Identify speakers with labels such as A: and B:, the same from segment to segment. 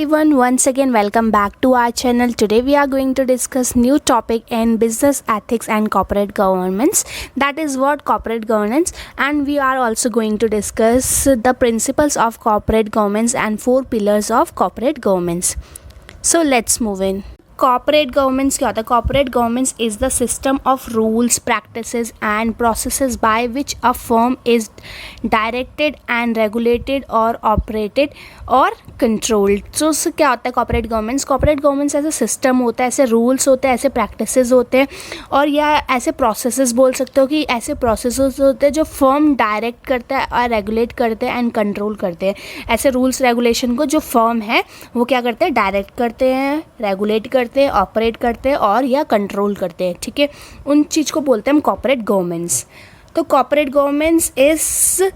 A: everyone, once again welcome back to our channel. Today we are going to discuss new topic in business ethics and corporate governance, that is what corporate governance, and we are also going to discuss the principles of corporate governance and 4 pillars of corporate governance. So let's move in. Corporate governance क्या होता है? Corporate governance is the system of rules, practices and processes by which a firm is directed and regulated और operated और controlled. तो उससे क्या होता है कॉर्पोरेट गवर्नेंस? कॉर्पोरेट गवर्नेंस ऐसे सिस्टम होता है, ऐसे रूल्स होते हैं, ऐसे प्रैक्टिसेस होते हैं और या ऐसे प्रोसेसेस बोल सकते हो कि ऐसे प्रोसेसेस होते हैं जो फर्म डायरेक्ट करता है और रेगुलेट करते हैं एंड कंट्रोल करते हैं. ऐसे रूल्स रेगुलेशन को जो फर्म है वो क्या करते हैं? डायरेक्ट करते हैं, रेगुलेट करते हैं, ऑपरेट करते हैं और या कंट्रोल करते हैं. ठीक है, उन चीज़ को बोलते हैं हम कॉर्पोरेट गवर्नेंस. तो corporate governance is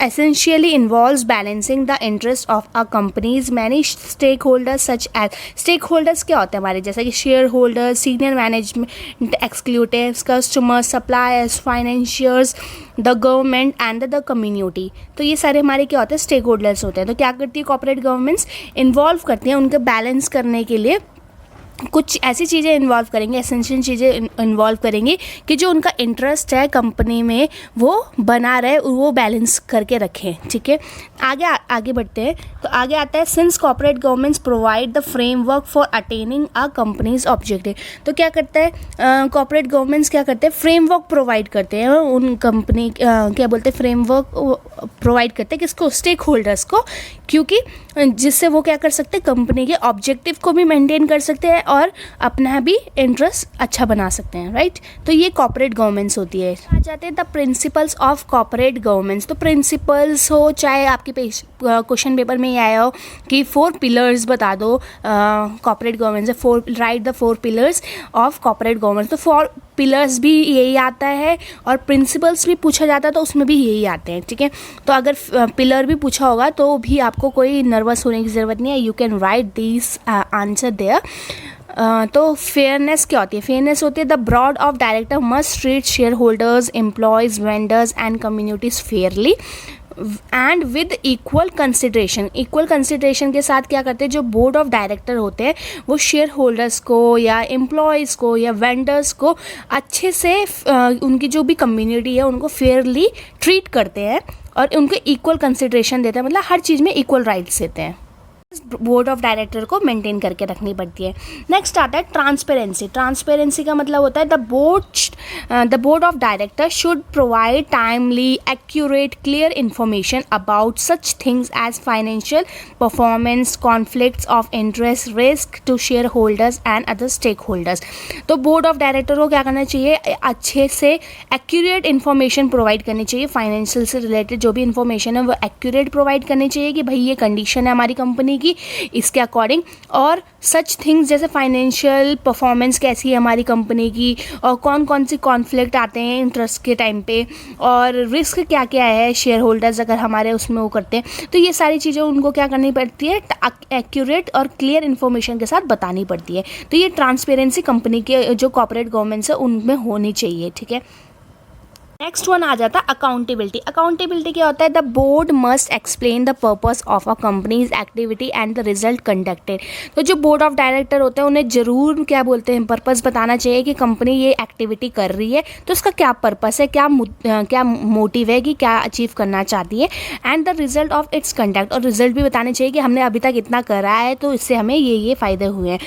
A: essentially involves balancing the interest of a company's many stakeholders such as. Stakeholders क्या होते हैं हमारे? जैसे कि shareholders, senior management executives, customers, suppliers, financiers, the government and the community. तो ये सारे हमारे क्या होते हैं? स्टेक होल्डर्स होते हैं. तो क्या करती है कॉर्पोरेट गवर्नेंस? इन्वॉल्व करती हैं उनके बैलेंस करने के लिए कुछ ऐसी चीज़ें इन्वॉल्व करेंगे, एसेंशियल चीज़ें इन्वॉल्व करेंगे कि जो उनका इंटरेस्ट है कंपनी में वो बना रहे, वो बैलेंस करके रखें. ठीक है, आगे बढ़ते हैं. तो आगे आता है since corporate governance provide the framework for attaining a companies objective. तो क्या करता है कॉर्पोरेट गवर्नेंस? क्या करते हैं? फ्रेमवर्क प्रोवाइड करते हैं उन कंपनी क्या बोलते हैं? फ्रेमवर्क प्रोवाइड करते हैं किसको? स्टेक होल्डर्स को, क्योंकि जिससे वो क्या कर सकते हैं? कंपनी के ऑब्जेक्टिव को भी मेंटेन कर सकते हैं और अपना भी इंटरेस्ट अच्छा बना सकते हैं. राइट, तो ये कॉर्पोरेट गवर्नेंस होती है. आ जाते हैं the principles of corporate governance. तो प्रिंसिपल्स हो, चाहे आपके क्वेश्चन पेपर में ही आया हो कि 4 पिलर्स बता दो corporate governance. Right the 4 pillars of corporate governance. तो 4 पिलर्स भी यही आता है और प्रिंसिपल्स भी पूछा जाता है तो उसमें भी यही आते हैं. ठीक है, तो अगर पिलर भी पूछा होगा तो भी आपको कोई नर्वस होने की ज़रूरत नहीं है. You can write this answer there. तो फेयरनेस क्या होती है? फेयरनेस होती है the board of director must treat shareholders, employees, vendors and communities fairly and with equal consideration. Equal consideration के साथ क्या करते हैं जो बोर्ड ऑफ डायरेक्टर होते हैं वो शेयर होल्डर्स को या एम्प्लॉयज़ को या वेंडर्स को अच्छे से उनकी जो भी कम्युनिटी है उनको फेयरली ट्रीट करते हैं और उनको इक्वल कंसिडरेशन देते हैं, मतलब हर चीज़ में इक्वल राइट्स देते हैं. बोर्ड ऑफ डायरेक्टर को मेंटेन करके रखनी पड़ती है. नेक्स्ट आता है ट्रांसपेरेंसी. ट्रांसपेरेंसी का मतलब होता है the board of director should provide timely, accurate, clear information about such things as financial performance, conflicts of interest, risk to shareholders and other stakeholders. तो बोर्ड ऑफ डायरेक्टर को क्या करना चाहिए? अच्छे से एक्यूरेट इन्फॉर्मेशन प्रोवाइड करनी चाहिए. Financial से रिलेटेड जो भी इंफॉर्मेशन है वो एक्यूरेट प्रोवाइड करनी चाहिए कि भाई ये कंडीशन है हमारी कंपनी की, इसके अकॉर्डिंग, और सच थिंग्स जैसे फाइनेंशियल परफॉर्मेंस कैसी है हमारी कंपनी की और कौन कौन सी कॉन्फ्लिक्ट आते हैं इंटरेस्ट के टाइम पे और रिस्क क्या क्या है शेयर होल्डर्स अगर हमारे उसमें वो करते हैं. तो ये सारी चीज़ें उनको क्या करनी पड़ती है? एक्यूरेट और क्लियर इन्फॉर्मेशन के साथ बतानी पड़ती है. तो ये ट्रांसपेरेंसी कंपनी के जो कॉर्पोरेट गवर्नेंस है उनमें होनी चाहिए. ठीक है, नेक्स्ट वन आ जाता है अकाउंटेबिलिटी. अकाउंटेबिलिटी क्या होता है? The board must explain the purpose of a companies activity and the result conducted. तो जो बोर्ड ऑफ डायरेक्टर होते हैं उन्हें ज़रूर क्या बोलते हैं पर्पस बताना चाहिए कि कंपनी ये एक्टिविटी कर रही है तो उसका क्या पर्पस है, क्या मोटिव है कि क्या अचीव करना चाहती है, and the result of its conduct. और रिजल्ट भी बताने चाहिए कि हमने अभी तक इतना करा है तो इससे हमें ये फ़ायदे हुए हैं.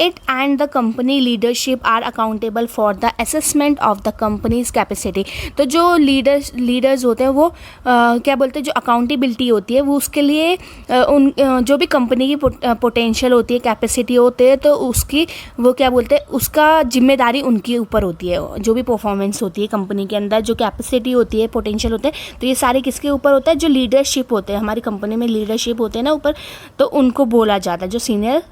A: It and the company leadership are accountable for the assessment of the company's capacity. तो जो लीडर्स होते हैं वो क्या बोलते हैं जो अकाउंटेबिलिटी होती है वो उसके लिए जो भी कंपनी की पोटेंशियल होती है, कैपेसिटी होती है, तो उसकी वो क्या बोलते हैं उसका जिम्मेदारी उनके ऊपर होती है. जो भी परफॉर्मेंस होती है कंपनी के अंदर, जो कैपेसिटी होती है, पोटेंशियल होते हैं, तो ये सारे किसके ऊपर होता है? जो लीडरशिप होते हैं हमारी कंपनी में, लीडरशिप होते हैं ना ऊपर, तो उनको बोला जाता है जो सीनियर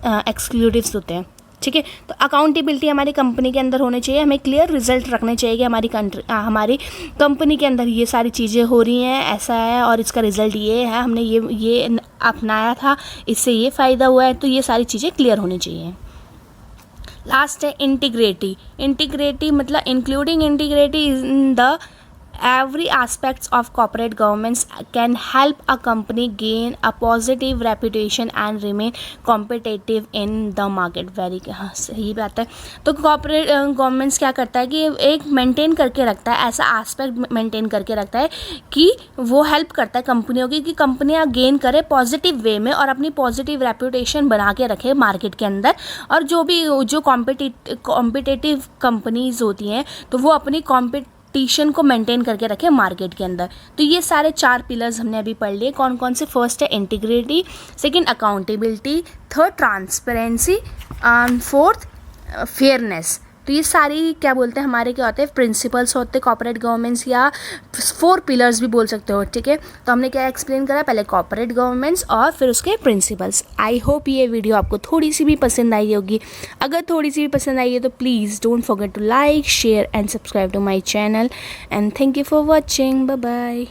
A: एक्सिक्यूटिव्स होते हैं. ठीक है, तो अकाउंटेबिलिटी हमारी कंपनी के अंदर होनी चाहिए. हमें क्लियर रिजल्ट रखने चाहिए कि हमारी कंपनी के अंदर ये सारी चीज़ें हो रही हैं, ऐसा है और इसका रिजल्ट ये है, हमने ये अपनाया था, इससे ये फ़ायदा हुआ है. तो ये सारी चीज़ें क्लियर होनी चाहिए. लास्ट है इंटीग्रिटी. इंटीग्रिटी मतलब including integrity in the every aspects of corporate governance can help a company gain a positive reputation and remain competitive in the market. Very हाँ सही बात है. तो कॉर्पोरेट गवर्नमेंट्स क्या करता है कि एक मेंटेन करके रखता है, ऐसा एस्पेक्ट मेंटेन करके रखता है कि वो हेल्प करता है कंपनियों की कि कंपनियां गेन करें पॉजिटिव वे में और अपनी पॉजिटिव रेपुटेशन बना के रखे मार्केट के अंदर. और जो कॉम्पिटिटिव कंपनीज होती हैं तो वो अपनी कॉम्पिटिशन को मेंटेन करके रखे मार्केट के अंदर. तो ये सारे 4 पिलर्स हमने अभी पढ़ लिए. कौन कौन से? फर्स्ट है integrity, second accountability, third transparency, fourth fairness. तो ये सारी क्या बोलते हैं हमारे क्या होते हैं प्रिंसिपल्स होते हैं कॉर्पोरेट गवर्नेंस, या 4 पिलर्स भी बोल सकते हो. ठीक है, तो हमने क्या एक्सप्लेन करा, पहले कॉर्पोरेट गवर्नेंस और फिर उसके प्रिंसिपल्स. आई होप ये वीडियो आपको थोड़ी सी भी पसंद आई होगी. अगर थोड़ी सी भी पसंद आई है तो please don't forget to like, share and subscribe to my channel. And thank you for watching. Bye bye.